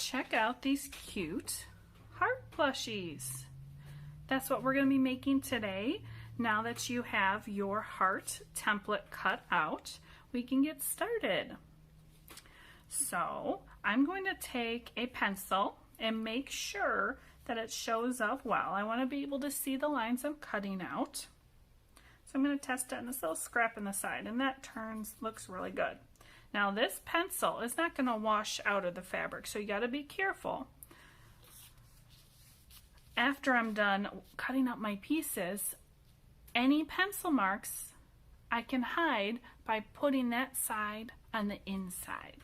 check out these cute heart plushies. That's what we're going to be making today. Now that you have your heart template cut out, we can get started. So I'm going to take a pencil and make sure that it shows up well. I want to be able to see the lines I'm cutting out. So I'm going to test it on this little scrap in the side, and that looks really good. Now this pencil is not going to wash out of the fabric, so you got to be careful. After I'm done cutting up my pieces, any pencil marks I can hide by putting that side on the inside.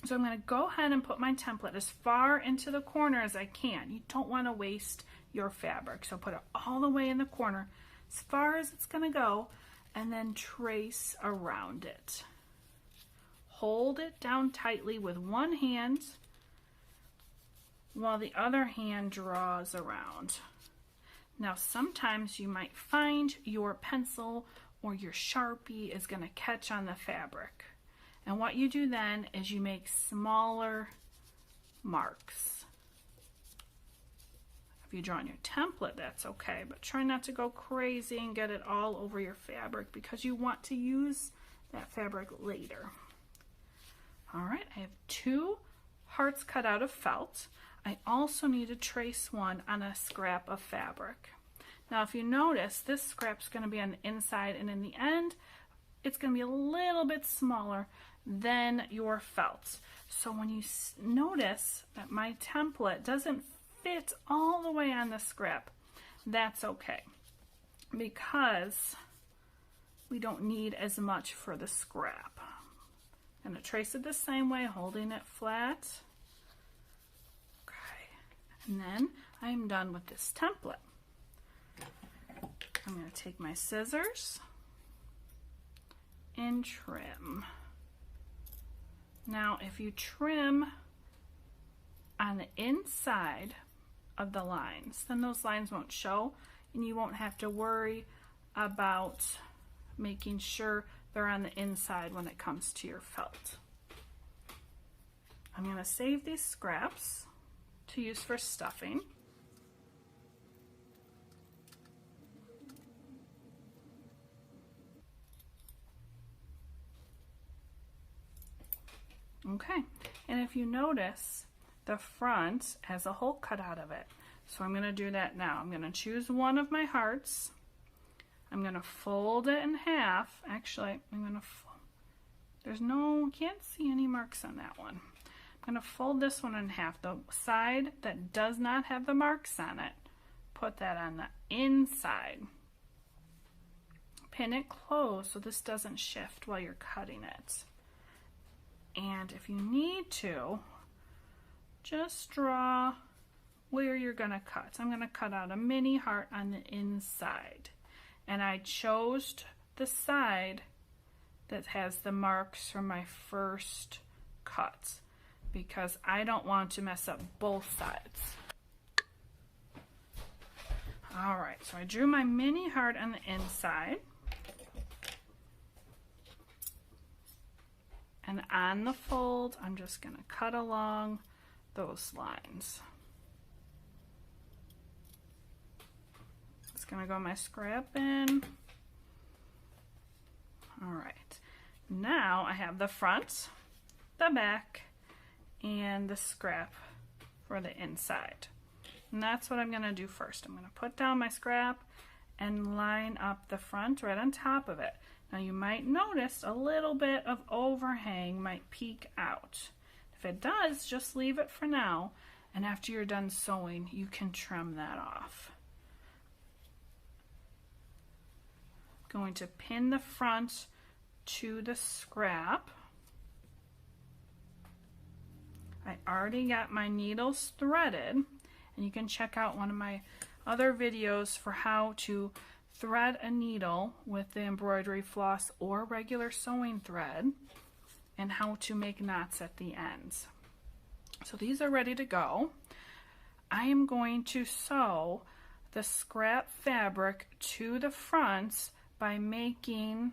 So I'm going to go ahead and put my template as far into the corner as I can. You don't want to waste your fabric, so put it all the way in the corner as far as it's going to go, and then trace around it. Hold it down tightly with one hand while the other hand draws around. Now sometimes you might find your pencil or your Sharpie is going to catch on the fabric. And what you do then is you make smaller marks. If you draw on your template, that's okay, but try not to go crazy and get it all over your fabric because you want to use that fabric later. All right, I have 2 hearts cut out of felt. I also need to trace one on a scrap of fabric. Now if you notice, this scrap's going to be on the inside, and in the end it's going to be a little bit smaller than your felt. So when you notice that my template doesn't fit all the way on the scrap, that's okay, because we don't need as much for the scrap. I'm going to trace it the same way, holding it flat. Okay, and then I'm done with this template. I'm going to take my scissors and trim. Now if you trim on the inside of the lines, then those lines won't show and you won't have to worry about making sure they're on the inside when it comes to your felt. I'm going to save these scraps to use for stuffing. Okay, and if you notice, the front has a hole cut out of it. So I'm going to do that now. I'm going to choose one of my hearts. I'm going to fold it in half. Actually, can't see any marks on that one. I'm going to fold this one in half. The side that does not have the marks on it, put that on the inside. Pin it closed so this doesn't shift while you're cutting it. And if you need to, just draw where you're going to cut. I'm going to cut out a mini heart on the inside. And I chose the side that has the marks from my first cut because I don't want to mess up both sides. All right, so I drew my mini heart on the inside. And on the fold, I'm just going to cut along those lines. It's going to go my scrap in. All right. Now I have the front, the back, and the scrap for the inside. And that's what I'm going to do first. I'm going to put down my scrap and line up the front right on top of it. Now you might notice a little bit of overhang might peek out. If it does, just leave it for now, and after you're done sewing, you can trim that off. I'm going to pin the front to the scrap. I already got my needles threaded, and you can check out one of my other videos for how to thread a needle with the embroidery floss or regular sewing thread, and how to make knots at the ends. So these are ready to go. I am going to sew the scrap fabric to the front by making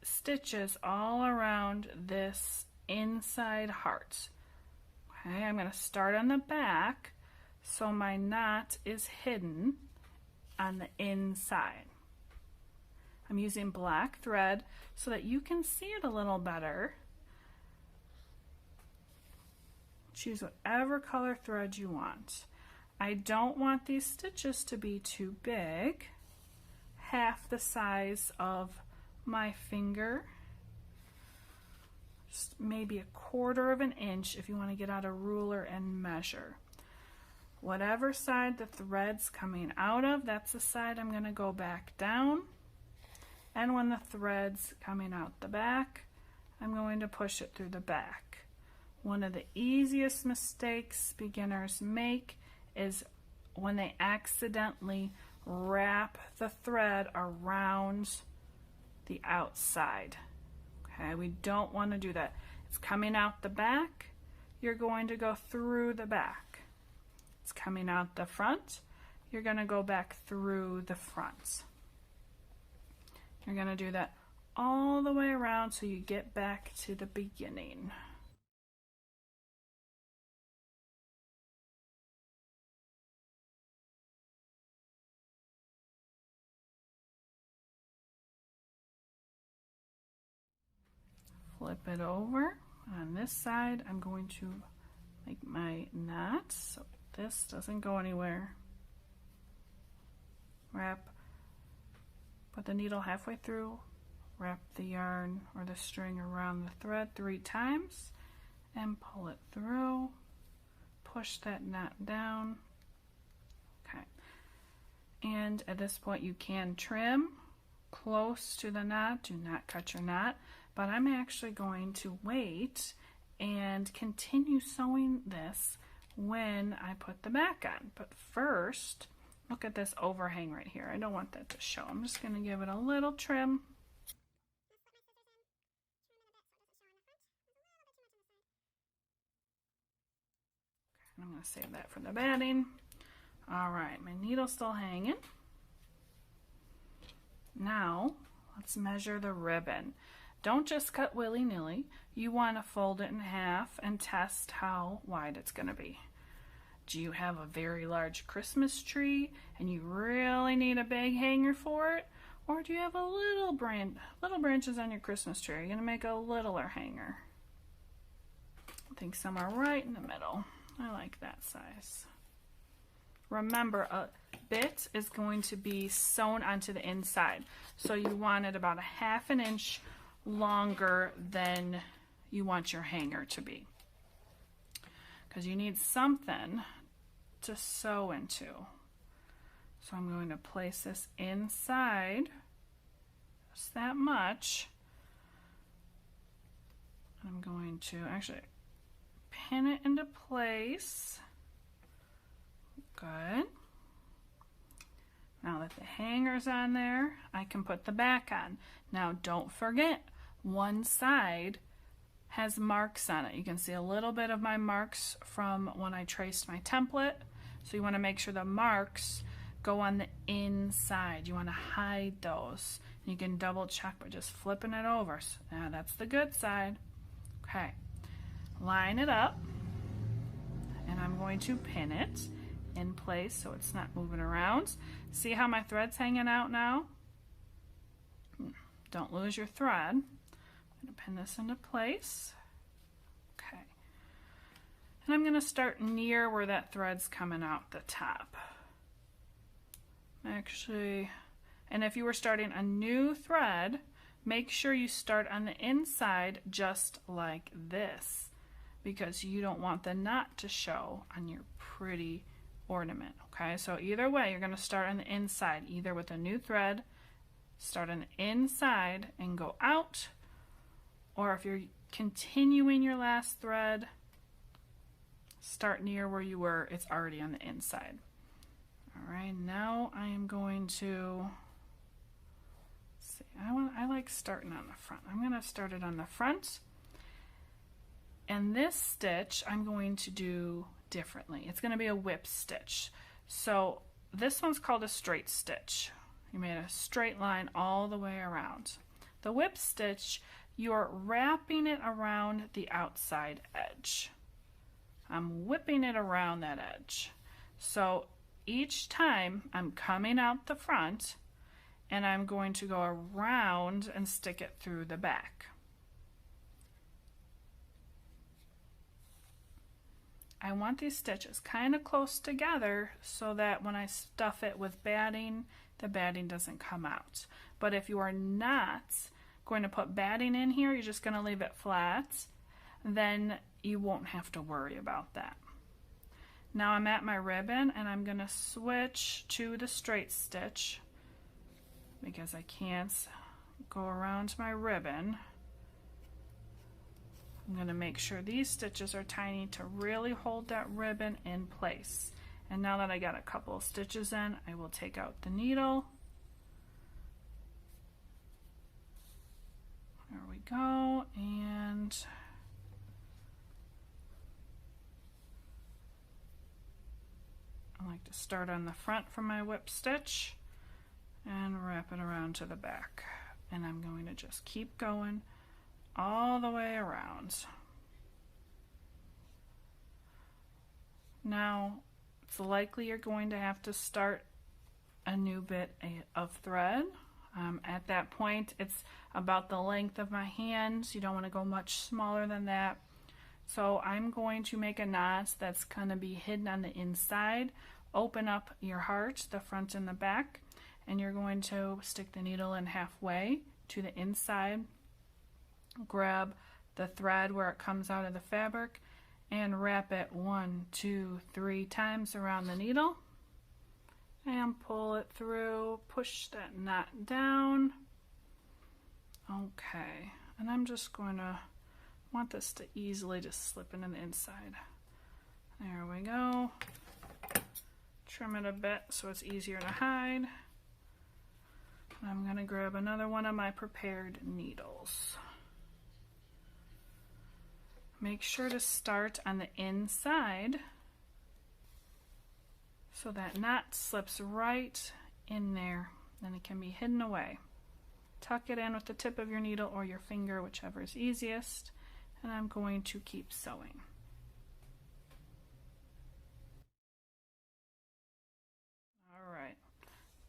stitches all around this inside heart. Okay, I'm going to start on the back so my knot is hidden on the inside. I'm using black thread so that you can see it a little better. Choose whatever color thread you want. I don't want these stitches to be too big, half the size of my finger. Just maybe 1/4 of an inch if you want to get out a ruler and measure. Whatever side the thread's coming out of, that's the side I'm going to go back down. And when the thread's coming out the back, I'm going to push it through the back. One of the easiest mistakes beginners make is when they accidentally wrap the thread around the outside. Okay, we don't want to do that. It's coming out the back, you're going to go through the back. It's coming out the front, you're going to go back through the front. You're going to do that all the way around so you get back to the beginning. Flip it over. On this side, I'm going to make my knot so this doesn't go anywhere. Wrap, put the needle halfway through, wrap the yarn or the string around the thread 3 times and pull it through. Push that knot down. Okay. And at this point you can trim close to the knot. Do not cut your knot. But I'm actually going to wait and continue sewing this when I put the back on. But first, look at this overhang right here. I don't want that to show. I'm just going to give it a little trim. And I'm going to save that for the batting. All right, my needle's still hanging. Now, let's measure the ribbon. Don't just cut willy-nilly. You want to fold it in half and test how wide it's going to be. Do you have a very large Christmas tree and you really need a big hanger for it? Or do you have a little branches on your Christmas tree? Are you going to make a littler hanger? I think somewhere right in the middle. I like that size. Remember, a bit is going to be sewn onto the inside. So you want it about 1/2 inch longer than you want your hanger to be, because you need something to sew into. So I'm going to place this inside just that much. I'm going to actually pin it into place. Good. Now that the hanger's on there, I can put the back on. Now don't forget, one side has marks on it. You can see a little bit of my marks from when I traced my template. So you want to make sure the marks go on the inside. You want to hide those. You can double check by just flipping it over. So now that's the good side. Okay, line it up, and I'm going to pin it in place so it's not moving around. See how my thread's hanging out now? Don't lose your thread. I'm going to pin this into place. Okay. And I'm going to start near where that thread's coming out the top. Actually, and if you were starting a new thread, make sure you start on the inside just like this, because you don't want the knot to show on your pretty ornament. Okay, so either way, you're going to start on the inside, either with a new thread, start on the inside and go out, or if you're continuing your last thread, start near where you were, it's already on the inside. All right, now I am going to see, I like starting on the front. I'm going to start it on the front, and this stitch I'm going to do differently. It's going to be a whip stitch. So this one's called a straight stitch. You made a straight line all the way around. The whip stitch, you're wrapping it around the outside edge. I'm whipping it around that edge. So each time I'm coming out the front and I'm going to go around and stick it through the back. I want these stitches kind of close together so that when I stuff it with batting, the batting doesn't come out. But if you are not going to put batting in here, you're just going to leave it flat, then you won't have to worry about that. Now I'm at my ribbon and I'm going to switch to the straight stitch because I can't go around my ribbon. I'm going to make sure these stitches are tiny to really hold that ribbon in place. And now that I got a couple of stitches in, I will take out the needle. There we go, and I like to start on the front for my whip stitch and wrap it around to the back. And I'm going to just keep going all the way around. Now, it's likely you're going to have to start a new bit of thread. At that point, it's about the length of my hands. You don't want to go much smaller than that. So I'm going to make a knot that's going to be hidden on the inside. Open up your heart, the front and the back, and you're going to stick the needle in halfway to the inside. Grab the thread where it comes out of the fabric and wrap it 1, 2, 3 times around the needle and pull it through. Push that knot down. Okay, and I'm just going to want this to easily just slip into the inside. There we go. Trim it a bit so it's easier to hide. I'm going to grab another one of my prepared needles. Make sure to start on the inside so that knot slips right in there, then it can be hidden away. Tuck it in with the tip of your needle or your finger, whichever is easiest, and I'm going to keep sewing. All right,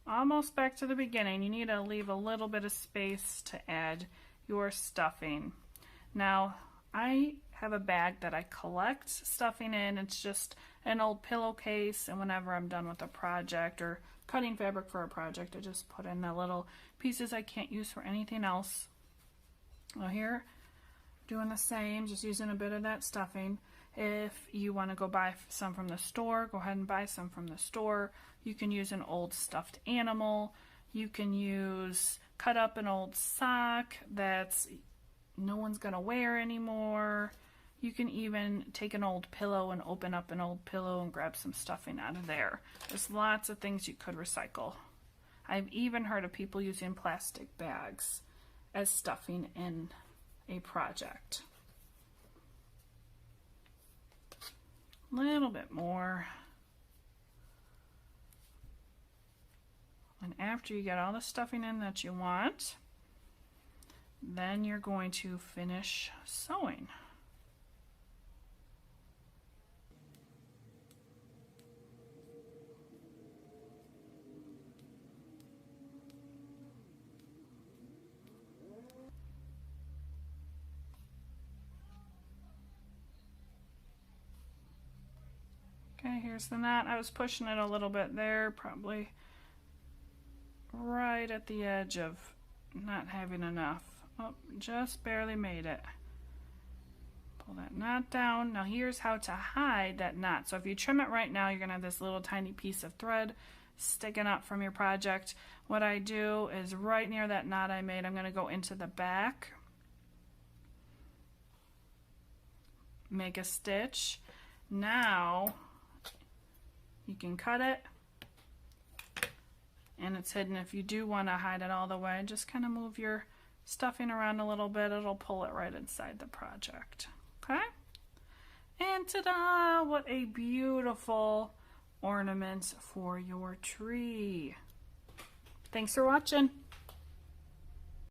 almost back to the beginning. You need to leave a little bit of space to add your stuffing. Now, I have a bag that I collect stuffing in. It's just an old pillowcase, and whenever I'm done with a project or cutting fabric for a project, I just put in the little pieces I can't use for anything else. Well, here, doing the same, just using a bit of that stuffing. If you want to go buy some from the store, go ahead and buy some from the store. You can use an old stuffed animal. You can cut up an old sock that's no one's gonna wear anymore. You can even take an old pillow and open up an old pillow and grab some stuffing out of there. There's lots of things you could recycle. I've even heard of people using plastic bags as stuffing in a project. A little bit more. And after you get all the stuffing in that you want, then you're going to finish sewing. Okay, here's the knot. I was pushing it a little bit there, probably right at the edge of not having enough. Oh, just barely made it. Pull that knot down. Now here's how to hide that knot. So if you trim it right now, you're going to have this little tiny piece of thread sticking up from your project. What I do is right near that knot I made, I'm going to go into the back, make a stitch. Now you can cut it and it's hidden. If you do want to hide it all the way, just kind of move your stuffing around a little bit. It'll pull it right inside the project. Okay? And ta-da! What a beautiful ornament for your tree. Thanks for watching.